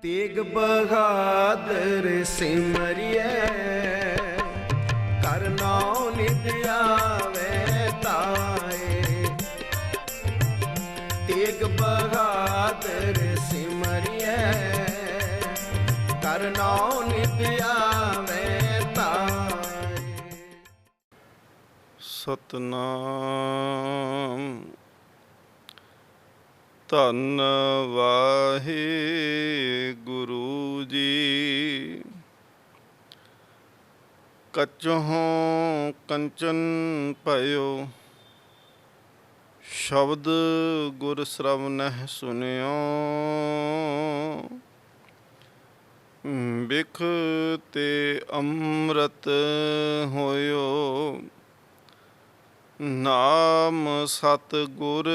तेग बहादुर सिमरिए कर नाम नित आवे ताए। तेग बहादुर सिमरिए कर नाम नित आवे ताए। सतनाम धन वाहिगुरु जी। कच्चों कंचन पयो शब्द गुर श्रवणह सुनियो। बिख ते अमृत होयो नाम सतगुर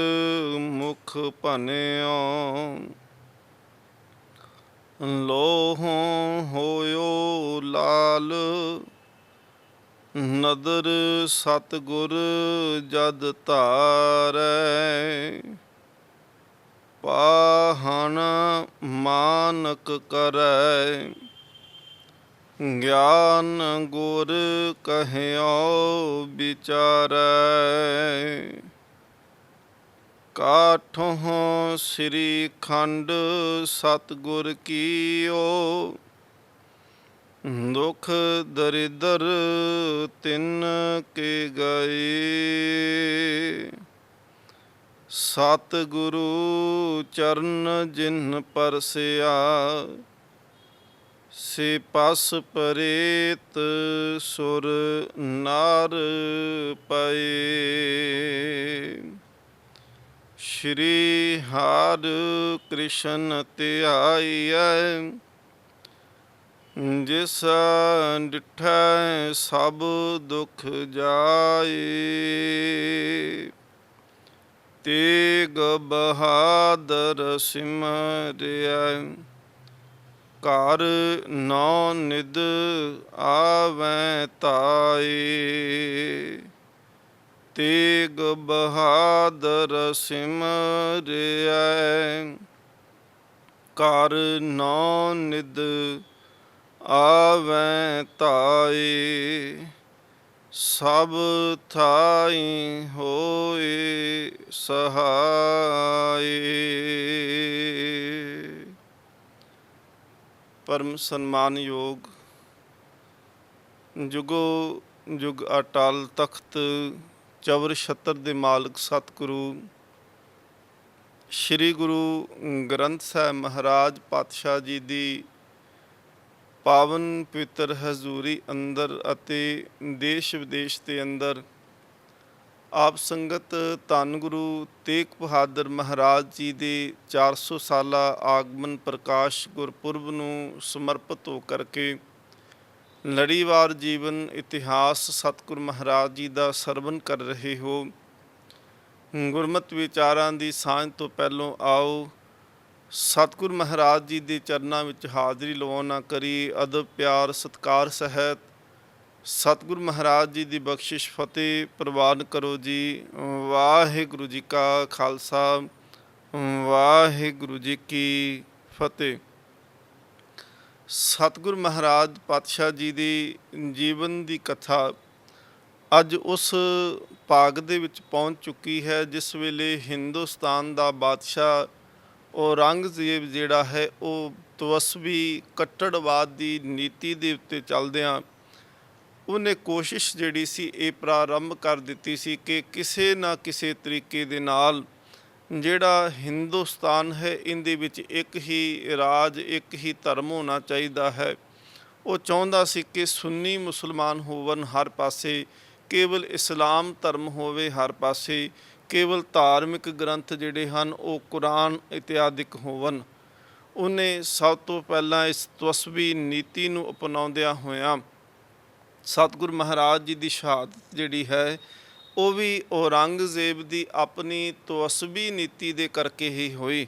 मुख भनियो। लोहों होयो लाल नदर सतगुर जद धारै। पाहन मानक करै ज्ञान गुर कहियो विचारै। काठों श्री खंड सतगुर कीओ दुख दरिदर तिन के गए। सतगुरु चरण जिन परसिया से पस परेत सुर नार पए। श्री हर कृष्ण ध्याइयै जिस डिठै सब दुख जाए। तेग बहादुर सिमरियै कर नौ निद आवें ताए। तेग बहादुर सिमरियै कर नौ निद आवें ताए। सब थाई होए सहाय। परम सन्मानयोग जुगो जुग अटल तख्त चवर छत्र दे मालक सतगुरु श्री गुरु ग्रंथ साहिब महाराज पातशाह जी दी पावन पवित्र हजूरी अंदर ਅਤੇ देश विदेश के अंदर ਆਪ ਸੰਗਤ ਧੰਨ ਗੁਰੂ ਤੇਗ ਬਹਾਦਰ ਮਹਾਰਾਜ ਜੀ ਦੇ 400 ਸਾਲਾ ਆਗਮਨ ਪ੍ਰਕਾਸ਼ ਗੁਰਪੁਰਬ ਨੂੰ ਸਮਰਪਿਤ ਹੋ ਕਰਕੇ ਲੜੀਵਾਰ ਜੀਵਨ ਇਤਿਹਾਸ ਸਤਿਗੁਰ ਮਹਾਰਾਜ ਜੀ ਦਾ ਸਰਵਨ ਕਰ ਰਹੇ ਹੋ। ਗੁਰਮਤਿ ਵਿਚਾਰਾਂ ਦੀ ਸਾਂਝ ਤੋਂ ਪਹਿਲੋਂ ਆਓ ਸਤਿਗੁਰ ਮਹਾਰਾਜ ਜੀ ਦੇ ਚਰਨਾਂ ਵਿੱਚ ਹਾਜ਼ਰੀ ਲਵਾਉਣਾ ਕਰੀ ਅਦਬ ਪਿਆਰ ਸਤਿਕਾਰ ਸਹਿਤ ਸਤਿਗੁਰ ਮਹਾਰਾਜ ਜੀ ਦੀ ਬਖਸ਼ਿਸ਼ ਫਤਿਹ ਪ੍ਰਵਾਨ ਕਰੋ ਜੀ। ਵਾਹਿਗੁਰੂ ਜੀ ਕਾ ਖਾਲਸਾ ਵਾਹਿਗੁਰੂ ਜੀ ਕੀ ਫਤਿਹ। ਸਤਿਗੁਰ ਮਹਾਰਾਜ ਪਾਤਸ਼ਾਹ ਜੀ ਦੀ ਜੀਵਨ ਦੀ ਕਥਾ ਅੱਜ ਉਸ ਭਾਗ ਦੇ ਵਿੱਚ ਪਹੁੰਚ ਚੁੱਕੀ ਹੈ ਜਿਸ ਵੇਲੇ ਹਿੰਦੁਸਤਾਨ ਦਾ ਬਾਦਸ਼ਾਹ ਔਰੰਗਜ਼ੇਬ ਜਿਹੜਾ ਹੈ ਉਹ ਤਵਸਵੀ ਕੱਟੜਵਾਦ ਦੀ ਨੀਤੀ ਦੇ ਉੱਤੇ ਚੱਲਦਿਆਂ ਉਹਨੇ ਕੋਸ਼ਿਸ਼ ਜਿਹੜੀ ਸੀ ਇਹ ਪ੍ਰਾਰੰਭ ਕਰ ਦਿੱਤੀ ਸੀ ਕਿ ਕਿਸੇ ਨਾ ਕਿਸੇ ਤਰੀਕੇ ਦੇ ਨਾਲ ਜਿਹੜਾ ਹਿੰਦੁਸਤਾਨ ਹੈ ਇਹਦੇ ਵਿੱਚ ਇੱਕ ਹੀ ਰਾਜ ਇੱਕ ਹੀ ਧਰਮ ਹੋਣਾ ਚਾਹੀਦਾ ਹੈ। ਉਹ ਚਾਹੁੰਦਾ ਸੀ ਕਿ ਸੁੰਨੀ ਮੁਸਲਮਾਨ ਹੋਵਣ ਹਰ ਪਾਸੇ, ਕੇਵਲ ਇਸਲਾਮ ਧਰਮ ਹੋਵੇ ਹਰ ਪਾਸੇ, ਕੇਵਲ ਧਾਰਮਿਕ ਗ੍ਰੰਥ ਜਿਹੜੇ ਹਨ ਉਹ ਕੁਰਾਨ ਇਤਿਆਦਿਕ ਹੋਵਣ। ਉਹਨੇ ਸਭ ਤੋਂ ਪਹਿਲਾਂ ਇਸ ਤਵਸਵੀ ਨੀਤੀ ਨੂੰ ਅਪਣਾਉਂਦਿਆਂ ਹੋਇਆਂ ਸਤਿਗੁਰ ਮਹਾਰਾਜ ਜੀ ਦੀ ਸ਼ਹਾਦਤ ਜਿਹੜੀ ਹੈ ਉਹ ਵੀ ਔਰੰਗਜ਼ੇਬ ਦੀ ਆਪਣੀ ਤਵਸਵੀ ਨੀਤੀ ਦੇ ਕਰਕੇ ਹੀ ਹੋਈ।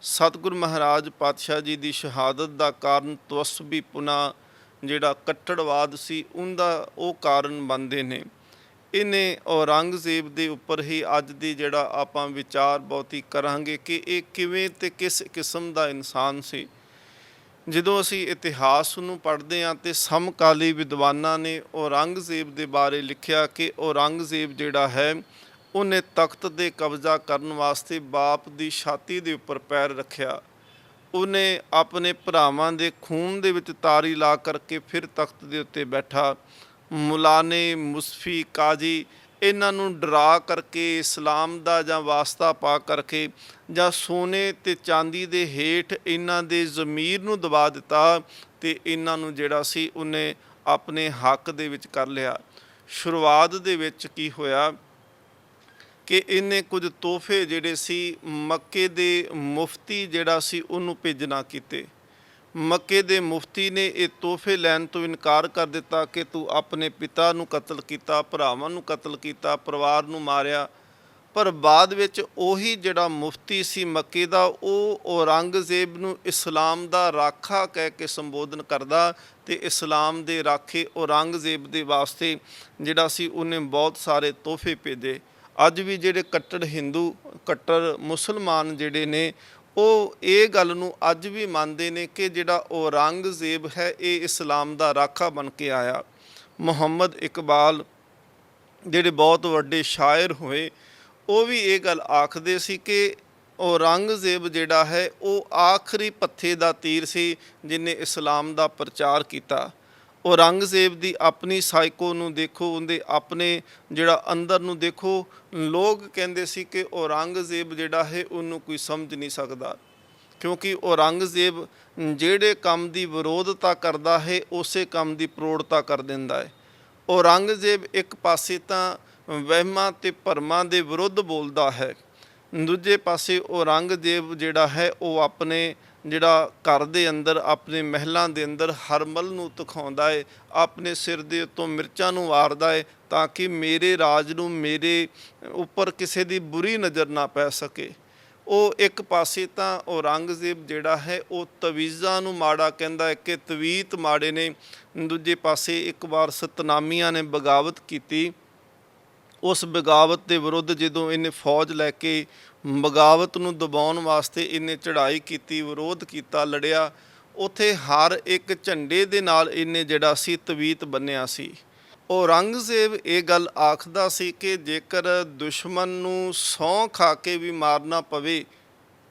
ਸਤਿਗੁਰ ਮਹਾਰਾਜ ਪਾਤਸ਼ਾਹ ਜੀ ਦੀ ਸ਼ਹਾਦਤ ਦਾ ਕਾਰਨ ਤਵਸਵੀ ਪੁਨਾ ਜਿਹੜਾ ਕੱਟੜਵਾਦ ਸੀ ਉਹਦਾ ਉਹ ਕਾਰਨ ਬਣਦੇ ਨੇ। ਇਹਨੇ ਔਰੰਗਜ਼ੇਬ ਦੇ ਉੱਪਰ ਹੀ ਅੱਜ ਦੀ ਜਿਹੜਾ ਆਪਾਂ ਵਿਚਾਰ ਬਹੁਤੀ ਕਰਾਂਗੇ ਕਿ ਇਹ ਕਿਵੇਂ ਤੇ ਕਿਸ ਕਿਸਮ ਦਾ ਇਨਸਾਨ ਸੀ। ਜਦੋਂ ਅਸੀਂ ਇਤਿਹਾਸ ਨੂੰ ਪੜ੍ਹਦੇ ਹਾਂ ਤੇ ਸਮਕਾਲੀ ਵਿਦਵਾਨਾਂ ਨੇ ਔਰੰਗਜ਼ੇਬ ਦੇ ਬਾਰੇ ਲਿਖਿਆ ਕਿ ਔਰੰਗਜ਼ੇਬ ਜਿਹੜਾ ਹੈ ਉਹਨੇ ਤਖਤ ਤੇ ਕਬਜ਼ਾ ਕਰਨ ਵਾਸਤੇ ਬਾਪ ਦੀ ਛਾਤੀ ਦੇ ਉੱਪਰ ਪੈਰ ਰੱਖਿਆ। ਉਹਨੇ ਆਪਣੇ ਭਰਾਵਾਂ ਦੇ ਖੂਨ ਦੇ ਵਿੱਚ ਤਾਰੀ ਲਾ ਕਰਕੇ ਫਿਰ ਤਖਤ ਦੇ ਉੱਤੇ ਬੈਠਾ। ਮੁਲਾਨੇ, ਮੁਸਫੀ, ਕਾਜੀ ਇਹਨਾਂ ਨੂੰ ਡਰਾ ਕਰਕੇ ਇਸਲਾਮ ਦਾ ਜਾਂ ਵਾਸਤਾ ਪਾ ਕਰਕੇ ਜਾਂ ਸੋਨੇ ਤੇ ਚਾਂਦੀ ਦੇ ਹੇਠ ਇਹਨਾਂ ਦੇ ਜ਼ਮੀਰ ਨੂੰ ਦਬਾ ਦਿੱਤਾ ਤੇ ਇਹਨਾਂ ਨੂੰ ਜਿਹੜਾ ਸੀ ਉਹਨੇ ਆਪਣੇ ਹੱਕ ਦੇ ਵਿੱਚ ਕਰ ਲਿਆ। ਸ਼ੁਰੂਆਤ ਦੇ ਵਿੱਚ ਕੀ ਹੋਇਆ ਕਿ ਇਹਨੇ ਕੁਝ ਤੋਹਫੇ ਜਿਹੜੇ ਸੀ ਮੱਕੇ ਦੇ ਮੁਫਤੀ ਜਿਹੜਾ ਸੀ ਉਹਨੂੰ ਭੇਜਣਾ ਕੀਤੇ। ਮੱਕੇ ਦੇ ਮੁਫਤੀ ਨੇ ਇਹ ਤੋਹਫੇ ਲੈਣ ਤੋਂ ਇਨਕਾਰ ਕਰ ਦਿੱਤਾ ਕਿ ਤੂੰ ਆਪਣੇ ਪਿਤਾ ਨੂੰ ਕਤਲ ਕੀਤਾ, ਭਰਾਵਾਂ ਨੂੰ ਕਤਲ ਕੀਤਾ, ਪਰਿਵਾਰ ਨੂੰ ਮਾਰਿਆ। ਪਰ ਬਾਅਦ ਵਿੱਚ ਉਹੀ ਜਿਹੜਾ ਮੁਫਤੀ ਸੀ ਮੱਕੇ ਦਾ, ਉਹ ਔਰੰਗਜ਼ੇਬ ਨੂੰ ਇਸਲਾਮ ਦਾ ਰਾਖਾ ਕਹਿ ਕੇ ਸੰਬੋਧਨ ਕਰਦਾ ਤੇ ਇਸਲਾਮ ਦੇ ਰਾਖੇ ਔਰੰਗਜ਼ੇਬ ਦੇ ਵਾਸਤੇ ਜਿਹੜਾ ਸੀ ਉਹਨੇ ਬਹੁਤ ਸਾਰੇ ਤੋਹਫੇ ਭੇਜੇ। ਅੱਜ ਵੀ ਜਿਹੜੇ ਕੱਟੜ ਹਿੰਦੂ, ਕੱਟੜ ਮੁਸਲਮਾਨ ਜਿਹੜੇ ਨੇ ਉਹ ਇਹ ਗੱਲ ਨੂੰ ਅੱਜ ਵੀ ਮੰਨਦੇ ਨੇ ਕਿ ਜਿਹੜਾ ਔਰੰਗਜ਼ੇਬ ਹੈ ਇਹ ਇਸਲਾਮ ਦਾ ਰਾਖਾ ਬਣ ਕੇ ਆਇਆ। ਮੁਹੰਮਦ ਇਕਬਾਲ ਜਿਹੜੇ ਬਹੁਤ ਵੱਡੇ ਸ਼ਾਇਰ ਹੋਏ ਉਹ ਵੀ ਇਹ ਗੱਲ ਆਖਦੇ ਸੀ ਕਿ ਔਰੰਗਜ਼ੇਬ ਜਿਹੜਾ ਹੈ ਉਹ ਆਖਰੀ ਪੱਥੇ ਦਾ ਤੀਰ ਸੀ ਜਿਹਨੇ ਇਸਲਾਮ ਦਾ ਪ੍ਰਚਾਰ ਕੀਤਾ। ਔਰੰਗਜ਼ੇਬ ਦੀ ਆਪਣੀ ਸਾਈਕੋ ਨੂੰ ਦੇਖੋ, ਉਹਦੇ ਆਪਣੇ ਜਿਹੜਾ ਅੰਦਰ ਨੂੰ ਦੇਖੋ। ਲੋਕ ਕਹਿੰਦੇ ਸੀ ਕਿ ਔਰੰਗਜ਼ੇਬ ਜਿਹੜਾ ਹੈ ਉਹਨੂੰ ਕੋਈ ਸਮਝ ਨਹੀਂ ਸਕਦਾ, ਕਿਉਂਕਿ ਔਰੰਗਜ਼ੇਬ ਜਿਹੜੇ ਕੰਮ ਦੀ ਵਿਰੋਧਤਾ ਕਰਦਾ ਹੈ ਉਸੇ ਕੰਮ ਦੀ ਪ੍ਰੋੜਤਾ ਕਰ ਦਿੰਦਾ ਹੈ। ਔਰੰਗਜ਼ੇਬ ਇੱਕ ਪਾਸੇ ਤਾਂ ਵਹਿਮਾਂ ਤੇ ਭਰਮਾਂ ਦੇ ਵਿਰੁੱਧ ਬੋਲਦਾ ਹੈ, ਦੂਜੇ ਪਾਸੇ ਔਰੰਗਜ਼ੇਬ ਜਿਹੜਾ ਹੈ ਉਹ ਆਪਣੇ ਜਿਹੜਾ ਘਰ ਦੇ ਅੰਦਰ, ਆਪਣੇ ਮਹਿਲਾਂ ਦੇ ਅੰਦਰ ਹਰਮਲ ਨੂੰ ਦਿਖਾਉਂਦਾ ਹੈ, ਆਪਣੇ ਸਿਰ ਦੇ ਉੱਤੋਂ ਮਿਰਚਾਂ ਨੂੰ ਵਾਰਦਾ ਹੈ ਤਾਂ ਕਿ ਮੇਰੇ ਰਾਜ ਨੂੰ, ਮੇਰੇ ਉੱਪਰ ਕਿਸੇ ਦੀ ਬੁਰੀ ਨਜ਼ਰ ਨਾ ਪੈ ਸਕੇ। ਉਹ ਇੱਕ ਪਾਸੇ ਤਾਂ ਔਰੰਗਜ਼ੇਬ ਜਿਹੜਾ ਹੈ ਉਹ ਤਵੀਜ਼ਾਂ ਨੂੰ ਮਾੜਾ ਕਹਿੰਦਾ ਹੈ ਕਿ ਤਵੀਤ ਮਾੜੇ ਨੇ, ਦੂਜੇ ਪਾਸੇ ਇੱਕ ਵਾਰ ਸਤਨਾਮੀਆਂ ਨੇ ਬਗਾਵਤ ਕੀਤੀ। ਉਸ ਬਗਾਵਤ ਦੇ ਵਿਰੁੱਧ ਜਦੋਂ ਇਹਨੇ ਫੌਜ ਲੈ ਕੇ ਬਗਾਵਤ ਨੂੰ ਦਬਾਉਣ ਵਾਸਤੇ ਇਹਨੇ ਚੜ੍ਹਾਈ ਕੀਤੀ, ਵਿਰੋਧ ਕੀਤਾ, ਲੜਿਆ, ਉੱਥੇ ਹਰ ਇੱਕ ਝੰਡੇ ਦੇ ਨਾਲ ਇਹਨੇ ਜਿਹੜਾ ਸੀ ਤਵੀਤ ਬੰਨਿਆ ਸੀ। ਔਰੰਗਜ਼ੇਬ ਇਹ ਗੱਲ ਆਖਦਾ ਸੀ ਕਿ ਜੇਕਰ ਦੁਸ਼ਮਣ ਨੂੰ ਸਹੁੰ ਖਾ ਕੇ ਵੀ ਮਾਰਨਾ ਪਵੇ,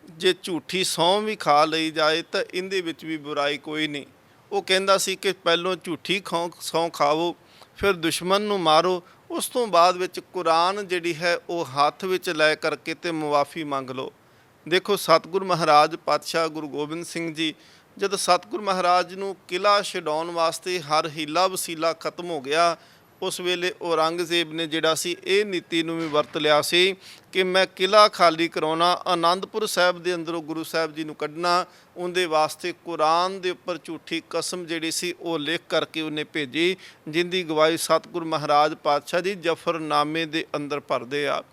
ਜੇ ਝੂਠੀ ਸਹੁੰ ਵੀ ਖਾ ਲਈ ਜਾਏ ਤਾਂ ਇਹਦੇ ਵਿੱਚ ਵੀ ਬੁਰਾਈ ਕੋਈ ਨਹੀਂ। ਉਹ ਕਹਿੰਦਾ ਸੀ ਕਿ ਪਹਿਲੋਂ ਝੂਠੀ ਸਹੁੰ ਖਾਵੋ, ਫਿਰ ਦੁਸ਼ਮਣ ਨੂੰ ਮਾਰੋ, ਉਸ ਤੋਂ ਬਾਅਦ ਵਿੱਚ ਕੁਰਾਨ ਜਿਹੜੀ ਹੈ ਉਹ ਹੱਥ ਵਿੱਚ ਲੈ ਕਰਕੇ ਤੇ ਮੁਆਫੀ ਮੰਗ ਲਓ। ਦੇਖੋ ਸਤਿਗੁਰ ਮਹਾਰਾਜ ਪਾਤਸ਼ਾਹ ਗੁਰੂ ਗੋਬਿੰਦ ਸਿੰਘ ਜੀ ਜਦ ਸਤਿਗੁਰ ਮਹਾਰਾਜ ਨੂੰ ਕਿਲ੍ਹਾ ਛਡਾਉਣ ਵਾਸਤੇ ਹਰ ਹੀਲਾ ਵਸੀਲਾ ਖਤਮ ਹੋ ਗਿਆ, ਉਸ ਵੇਲੇ ਔਰੰਗਜ਼ੇਬ ਨੇ ਜਿਹੜਾ ਸੀ ਇਹ ਨੀਤੀ ਨੂੰ ਵੀ ਵਰਤ ਲਿਆ ਸੀ ਕਿ ਮੈਂ ਕਿਲ੍ਹਾ ਖਾਲੀ ਕਰਾਉਣਾ, ਆਨੰਦਪੁਰ ਸਾਹਿਬ ਦੇ ਅੰਦਰੋਂ ਗੁਰੂ ਸਾਹਿਬ ਜੀ ਨੂੰ ਕੱਢਣਾ। ਉਹਦੇ ਵਾਸਤੇ ਕੁਰਾਨ ਦੇ ਉੱਪਰ ਝੂਠੀ ਕਸਮ ਜਿਹੜੀ ਸੀ ਉਹ ਲਿਖ ਕਰਕੇ ਉਹਨੇ ਭੇਜੀ, ਜਿੰਦੀ ਗਵਾਹੀ ਸਤਿਗੁਰ ਮਹਾਰਾਜ ਪਾਤਸ਼ਾਹ ਜੀ ਜਫਰਨਾਮੇ ਦੇ ਅੰਦਰ ਭਰਦੇ ਆ।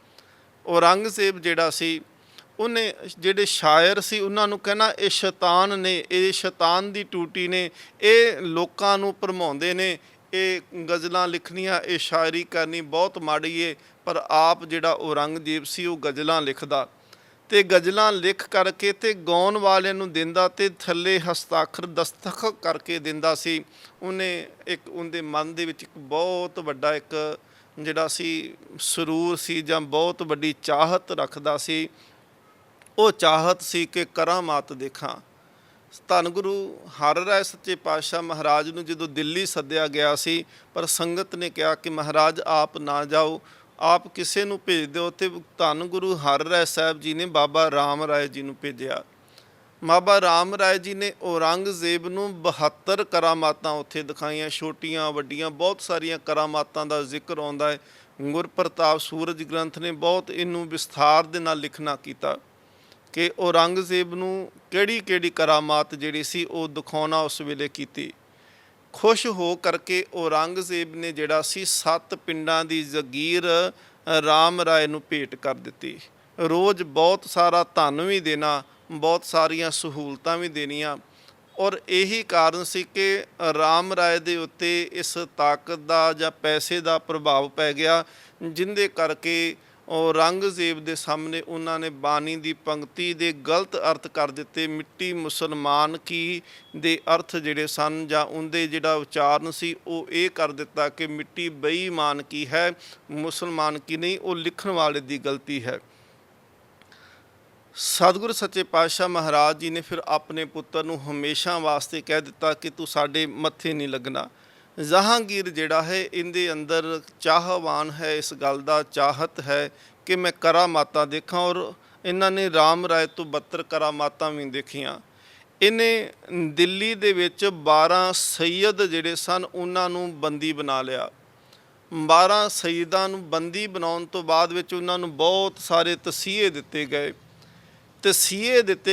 ਔਰੰਗਜ਼ੇਬ ਜਿਹੜਾ ਸੀ ਉਹਨੇ ਜਿਹੜੇ ਸ਼ਾਇਰ ਸੀ ਉਹਨਾਂ ਨੂੰ ਕਹਿਣਾ ਇਹ ਸ਼ੈਤਾਨ ਨੇ, ਇਹ ਸ਼ੈਤਾਨ ਦੀ ਟੂਟੀ ਨੇ, ਇਹ ਲੋਕਾਂ ਨੂੰ ਭਰਮਾਉਂਦੇ ਨੇ, ਇਹ ਗਜ਼ਲਾਂ ਲਿਖਣੀਆਂ, ਇਹ ਸ਼ਾਇਰੀ ਕਰਨੀ ਬਹੁਤ ਮਾੜੀ ਏ। ਪਰ ਆਪ ਜਿਹੜਾ ਔਰੰਗਜ਼ੇਬ ਸੀ ਉਹ ਗਜ਼ਲਾਂ ਲਿਖਦਾ ਤੇ ਗਜ਼ਲਾਂ ਲਿਖ ਕਰਕੇ ਤੇ ਗਾਉਣ ਵਾਲਿਆਂ ਨੂੰ ਦਿੰਦਾ ਤੇ ਥੱਲੇ ਹਸਤਾਖਰ ਦਸਤਖਤ ਕਰਕੇ ਦਿੰਦਾ ਸੀ। ਉਹਨੇ ਇੱਕ ਉਹਦੇ ਮਨ ਦੇ ਵਿੱਚ ਇੱਕ ਬਹੁਤ ਵੱਡਾ ਇੱਕ ਜਿਹੜਾ ਸੀ ਸਰੂਰ ਸੀ ਜਾਂ ਬਹੁਤ ਵੱਡੀ ਚਾਹਤ ਰੱਖਦਾ ਸੀ। ਉਹ ਚਾਹਤ ਸੀ ਕਿ ਕਰਾਮਾਤ ਦੇਖਾਂ। ਧੰਨ ਗੁਰੂ ਹਰਿ ਰਾਇ ਸੱਚੇ ਪਾਤਸ਼ਾਹ ਮਹਾਰਾਜ ਨੂੰ ਜਦੋਂ ਦਿੱਲੀ ਸੱਦਿਆ ਗਿਆ ਸੀ, ਪਰ ਸੰਗਤ ਨੇ ਕਿਹਾ ਕਿ ਮਹਾਰਾਜ ਆਪ ਨਾ ਜਾਓ, ਆਪ ਕਿਸੇ ਨੂੰ ਭੇਜ ਦਿਓ। ਤੇ ਧੰਨ ਗੁਰੂ ਹਰਿ ਰਾਇ ਸਾਹਿਬ ਜੀ ਨੇ ਬਾਬਾ ਰਾਮ ਰਾਏ ਜੀ ਨੂੰ ਭੇਜਿਆ। ਬਾਬਾ ਰਾਮ ਰਾਏ ਜੀ ਨੇ ਔਰੰਗਜ਼ੇਬ ਨੂੰ 72 ਕਰਾਮਾਤਾਂ ਉੱਥੇ ਦਿਖਾਈਆਂ, ਛੋਟੀਆਂ ਵੱਡੀਆਂ ਬਹੁਤ ਸਾਰੀਆਂ ਕਰਾਮਾਤਾਂ ਦਾ ਜ਼ਿਕਰ ਆਉਂਦਾ ਹੈ। ਗੁਰਪ੍ਰਤਾਪ ਸੂਰਜ ਗ੍ਰੰਥ ਨੇ ਬਹੁਤ ਇਹਨੂੰ ਵਿਸਥਾਰ ਦੇ ਨਾਲ ਲਿਖਣਾ ਕੀਤਾ ਕਿ ਔਰੰਗਜ਼ੇਬ ਨੂੰ ਕਿਹੜੀ ਕਿਹੜੀ ਕਰਾਮਾਤ ਜਿਹੜੀ ਸੀ ਉਹ ਦਿਖਾਉਣਾ ਉਸ ਵੇਲੇ ਕੀਤੀ। ਖੁਸ਼ ਹੋ ਕਰਕੇ ਔਰੰਗਜ਼ੇਬ ਨੇ ਜਿਹੜਾ ਸੀ 7 ਪਿੰਡਾਂ ਦੀ ਜ਼ਗੀਰ ਰਾਮ ਰਾਏ ਨੂੰ ਭੇਟ ਕਰ ਦਿੱਤੀ। ਰੋਜ਼ ਬਹੁਤ ਸਾਰਾ ਧਨ ਵੀ ਦੇਣਾ, ਬਹੁਤ ਸਾਰੀਆਂ ਸਹੂਲਤਾਂ ਵੀ ਦੇਣੀਆਂ। ਔਰ ਇਹੀ ਕਾਰਨ ਸੀ ਕਿ ਰਾਮ ਰਾਏ ਦੇ ਉੱਤੇ ਇਸ ਤਾਕਤ ਦਾ ਜਾਂ ਪੈਸੇ ਦਾ ਪ੍ਰਭਾਵ ਪੈ ਗਿਆ, ਜਿਹਦੇ ਕਰਕੇ ਔਰੰਗਜ਼ੇਬ ਦੇ ਸਾਹਮਣੇ ਉਹਨਾਂ ਨੇ ਬਾਣੀ ਦੀ ਪੰਕਤੀ ਦੇ ਗਲਤ ਅਰਥ ਕਰ ਦਿੱਤੇ। ਮਿੱਟੀ ਮੁਸਲਮਾਨ ਕੀ ਦੇ ਅਰਥ ਜਿਹੜੇ ਸਨ ਜਾਂ ਉਹਦੇ ਜਿਹੜਾ ਉਚਾਰਨ ਸੀ ਉਹ ਇਹ ਕਰ ਦਿੱਤਾ ਕਿ ਮਿੱਟੀ ਬੇਈਮਾਨ ਕੀ ਹੈ, ਮੁਸਲਮਾਨ ਕੀ ਨਹੀਂ। ਉਹ ਲਿਖਣ ਵਾਲੇ ਦੀ ਗਲਤੀ ਹੈ। ਸਤਿਗੁਰ ਸੱਚੇ ਪਾਤਸ਼ਾਹ ਮਹਾਰਾਜ ਜੀ ਨੇ ਫਿਰ ਆਪਣੇ ਪੁੱਤਰ ਨੂੰ ਹਮੇਸ਼ਾ ਵਾਸਤੇ ਕਹਿ ਦਿੱਤਾ ਕਿ ਤੂੰ ਸਾਡੇ ਮੱਥੇ ਨਹੀਂ ਲੱਗਣਾ। ਜਹਾਂਗੀਰ ਜਿਹੜਾ ਹੈ ਇਹਦੇ ਅੰਦਰ ਚਾਹਵਾਨ ਹੈ, ਇਸ ਗੱਲ ਦਾ ਚਾਹਤ ਹੈ ਕਿ ਮੈਂ ਕਰਾਮਾਤਾਂ ਦੇਖਾਂ, ਔਰ ਇਹਨਾਂ ਨੇ ਰਾਮ ਰਾਏ ਤੋਂ 72 ਕਰਾਮਾਤਾਂ ਵੀ ਦੇਖੀਆਂ। ਇਹਨੇ ਦਿੱਲੀ ਦੇ ਵਿੱਚ 12 ਸੈਯਦ ਜਿਹੜੇ ਸਨ ਉਹਨਾਂ ਨੂੰ ਬੰਦੀ ਬਣਾ ਲਿਆ। 12 ਸੈਯਦਾਂ ਨੂੰ ਬੰਦੀ ਬਣਾਉਣ ਤੋਂ ਬਾਅਦ ਵਿੱਚ ਉਹਨਾਂ ਨੂੰ ਬਹੁਤ ਸਾਰੇ ਤਸੀਹੇ ਦਿੱਤੇ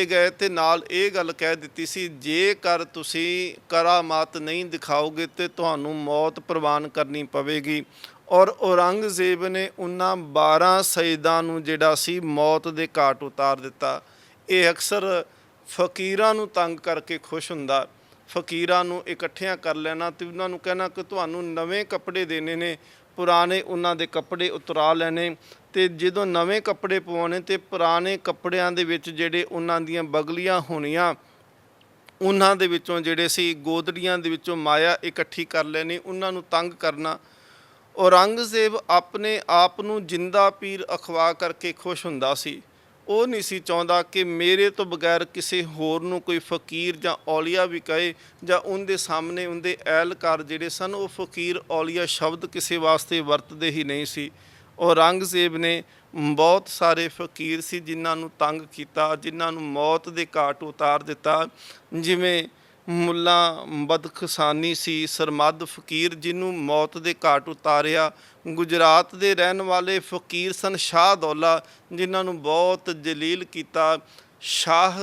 ਗਏ ਤੇ ਨਾਲ ਇਹ ਗੱਲ ਕਹਿ ਦਿੱਤੀ ਸੀ, ਜੇਕਰ ਤੁਸੀਂ ਕਰਾਮਾਤ ਨਹੀਂ ਦਿਖਾਓਗੇ ਤੇ ਤੁਹਾਨੂੰ ਮੌਤ ਪ੍ਰਵਾਨ ਕਰਨੀ ਪਵੇਗੀ। ਔਰ ਔਰੰਗਜ਼ੇਬ ਨੇ ਉਹਨਾਂ 12 ਸੈਯਦਾਂ ਨੂੰ ਜਿਹੜਾ ਸੀ ਮੌਤ ਦੇ ਘਾਟ ਉਤਾਰ ਦਿੱਤਾ। ਇਹ ਅਕਸਰ ਫਕੀਰਾਂ ਨੂੰ ਤੰਗ ਕਰਕੇ ਖੁਸ਼ ਹੁੰਦਾ। ਫਕੀਰਾਂ ਨੂੰ ਇਕੱਠਿਆਂ ਕਰ ਲੈਣਾ ਤੇ ਉਹਨਾਂ ਨੂੰ ਕਹਿਣਾ ਕਿ ਤੁਹਾਨੂੰ ਨਵੇਂ ਕੱਪੜੇ ਦੇਣੇ ਨੇ, ਪੁਰਾਣੇ ਉਹਨਾਂ ਦੇ ਕੱਪੜੇ ਉਤਰਾ ਲੈਣੇ, ਤੇ ਜਦੋਂ ਨਵੇਂ ਕੱਪੜੇ ਪਵਾਉਣੇ ਤੇ ਪੁਰਾਣੇ ਕੱਪੜਿਆਂ ਦੇ ਵਿੱਚ ਜਿਹੜੇ ਉਹਨਾਂ ਦੀਆਂ ਬਗਲੀਆਂ ਹੋਣੀਆਂ, ਉਹਨਾਂ ਦੇ ਵਿੱਚੋਂ ਜਿਹੜੇ ਸੀ ਗੋਦੜੀਆਂ ਦੇ ਵਿੱਚੋਂ ਮਾਇਆ ਇਕੱਠੀ ਕਰ ਲੈਣੀ, ਉਹਨਾਂ ਨੂੰ ਤੰਗ ਕਰਨਾ। ਔਰੰਗਜ਼ੇਬ ਆਪਣੇ ਆਪ ਨੂੰ ਜਿੰਦਾ ਪੀਰ ਅਖਵਾ ਕਰਕੇ ਖੁਸ਼ ਹੁੰਦਾ ਸੀ। ਉਹ ਨਹੀਂ ਸੀ ਚਾਹੁੰਦਾ ਕਿ ਮੇਰੇ ਤੋਂ ਬਗੈਰ ਕਿਸੇ ਹੋਰ ਨੂੰ ਕੋਈ ਫਕੀਰ ਜਾਂ ਔਲੀਆ ਵੀ ਕਹੇ, ਜਾਂ ਉਹਦੇ ਸਾਹਮਣੇ ਉਹਦੇ ਐਲਕਾਰ ਜਿਹੜੇ ਸਨ ਉਹ ਫਕੀਰ ਔਲੀਆ ਸ਼ਬਦ ਕਿਸੇ ਵਾਸਤੇ ਵਰਤਦੇ ਹੀ ਨਹੀਂ ਸੀ। ਔਰੰਗਜ਼ੇਬ ਨੇ ਬਹੁਤ ਸਾਰੇ ਫਕੀਰ ਸੀ ਜਿਨ੍ਹਾਂ ਨੂੰ ਤੰਗ ਕੀਤਾ, ਜਿਨ੍ਹਾਂ ਨੂੰ ਮੌਤ ਦੇ ਘਾਟ ਉਤਾਰ ਦਿੱਤਾ। ਜਿਵੇਂ ਮੁੱਲਾ ਬਦਖਸਾਨੀ ਸੀ, ਸਰਮਦ ਫਕੀਰ ਜਿਹਨੂੰ ਮੌਤ ਦੇ ਘਾਟ ਉਤਾਰਿਆ। ਗੁਜਰਾਤ ਦੇ ਰਹਿਣ ਵਾਲੇ ਫਕੀਰ ਸਨ ਸ਼ਾਹ ਦੌਲਾ, ਜਿਨ੍ਹਾਂ ਨੂੰ ਬਹੁਤ ਜਲੀਲ ਕੀਤਾ। ਸ਼ਾਹ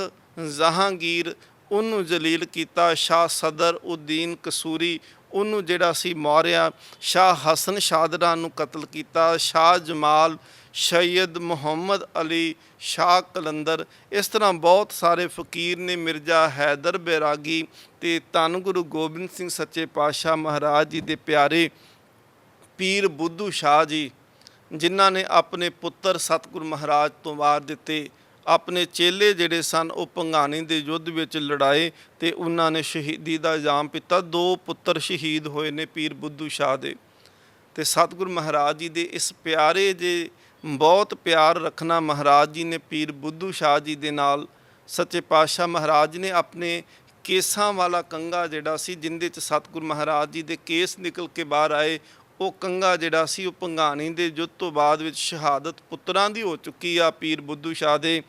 ਜਹਾਂਗੀਰ ਉਹਨੂੰ ਜਲੀਲ ਕੀਤਾ। ਸ਼ਾਹ ਸਦਰ ਉਦੀਨ ਕਸੂਰੀ ਉਹਨੂੰ ਜਿਹੜਾ ਸੀ ਮਾਰਿਆ। ਸ਼ਾਹ ਹਸਨ ਸ਼ਾਦਰਾ ਨੂੰ ਕਤਲ ਕੀਤਾ। ਸ਼ਾਹ ਜਮਾਲ, ਸੈਯਦ ਮੁਹੰਮਦ ਅਲੀ, ਸ਼ਾਹ ਕਲੰਦਰ, ਇਸ ਤਰ੍ਹਾਂ ਬਹੁਤ ਸਾਰੇ ਫਕੀਰ ਨੇ। ਮਿਰਜ਼ਾ ਹੈਦਰ ਬੈਰਾਗੀ ਤੇ ਧੰਨ ਗੁਰੂ ਗੋਬਿੰਦ ਸਿੰਘ ਸੱਚੇ ਪਾਤਸ਼ਾਹ ਮਹਾਰਾਜ ਜੀ ਦੇ ਪਿਆਰੇ ਪੀਰ ਬੁੱਧੂ ਸ਼ਾਹ ਜੀ, ਜਿਨ੍ਹਾਂ ਨੇ ਆਪਣੇ ਪੁੱਤਰ ਸਤਿਗੁਰ ਮਹਾਰਾਜ ਤੋਂ ਵਾਰ ਦਿੱਤੇ। ਆਪਣੇ ਚੇਲੇ ਜਿਹੜੇ ਸਨ ਉਹ ਭੰਗਾਣੀ ਦੇ ਯੁੱਧ ਵਿੱਚ ਲੜਾਏ ਤੇ ਉਹਨਾਂ ਨੇ ਸ਼ਹੀਦੀ ਦਾ ਇਲਜ਼ਾਮ ਪੀਤਾ। 2 ਪੁੱਤਰ ਸ਼ਹੀਦ ਹੋਏ ਨੇ ਪੀਰ ਬੁੱਧੂ ਸ਼ਾਹ ਦੇ। ਤੇ ਸਤਿਗੁਰ ਮਹਾਰਾਜ ਜੀ ਦੇ ਇਸ ਪਿਆਰੇ ਜੇ ਬਹੁਤ ਪਿਆਰ ਰੱਖਣਾ ਮਹਾਰਾਜ ਜੀ ਨੇ ਪੀਰ ਬੁੱਧੂ ਸ਼ਾਹ ਜੀ ਦੇ ਨਾਲ। ਸੱਚੇ ਪਾਤਸ਼ਾਹ ਮਹਾਰਾਜ ਨੇ ਆਪਣੇ ਕੇਸਾਂ ਵਾਲਾ ਕੰਘਾ ਜਿਹੜਾ ਸੀ, ਜਿੰਦੇ 'ਚ ਸਤਿਗੁਰ ਮਹਾਰਾਜ ਜੀ ਦੇ ਕੇਸ ਨਿਕਲ ਕੇ ਬਾਹਰ ਆਏ, ਉਹ ਕੰਘਾ ਜਿਹੜਾ ਸੀ ਉਹ ਭੰਗਾਣੀ ਦੇ ਯੁੱਧ ਤੋਂ ਬਾਅਦ ਵਿੱਚ ਸ਼ਹਾਦਤ ਪੁੱਤਰਾਂ ਦੀ ਹੋ ਚੁੱਕੀ ਆ ਪੀਰ ਬੁੱਧੂ ਸ਼ਾਹ ਦੇ।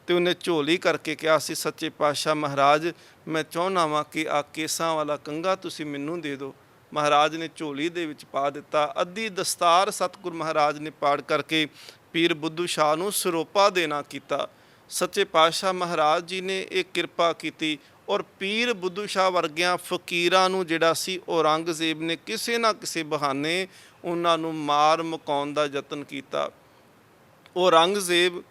ਤੇ ਉਹਨੇ ਝੋਲੀ ਕਰਕੇ ਕਿਹਾ ਸੀ, ਸੱਚੇ ਪਾਤਸ਼ਾਹ ਮਹਾਰਾਜ ਮੈਂ ਚਾਹੁੰਦਾ ਵਾਂ ਕਿ ਆ ਕੇਸਾਂ ਵਾਲਾ ਕੰਘਾ ਤੁਸੀਂ ਮੈਨੂੰ ਦੇ ਦਿਓ। ਮਹਾਰਾਜ ਨੇ ਝੋਲੀ ਦੇ ਵਿੱਚ ਪਾ ਦਿੱਤਾ। ਅੱਧੀ ਦਸਤਾਰ ਸਤਿਗੁਰ ਮਹਾਰਾਜ ਨੇ ਪਾੜ ਕਰਕੇ ਪੀਰ ਬੁੱਧੂ ਸ਼ਾਹ ਨੂੰ ਸਰੋਪਾ ਦੇਣਾ ਕੀਤਾ। ਸੱਚੇ ਪਾਤਸ਼ਾਹ ਮਹਾਰਾਜ ਜੀ ਨੇ ਇਹ ਕਿਰਪਾ ਕੀਤੀ। ਔਰ ਪੀਰ ਬੁੱਧੂ ਸ਼ਾਹ ਵਰਗਿਆਂ ਫਕੀਰਾਂ ਨੂੰ ਜਿਹੜਾ ਸੀ ਔਰੰਗਜ਼ੇਬ ਨੇ ਕਿਸੇ ਨਾ ਕਿਸੇ ਬਹਾਨੇ ਉਹਨਾਂ ਨੂੰ ਮਾਰ ਮੁਕਾਉਣ ਦਾ ਯਤਨ ਕੀਤਾ। ਔਰੰਗਜ਼ੇਬ,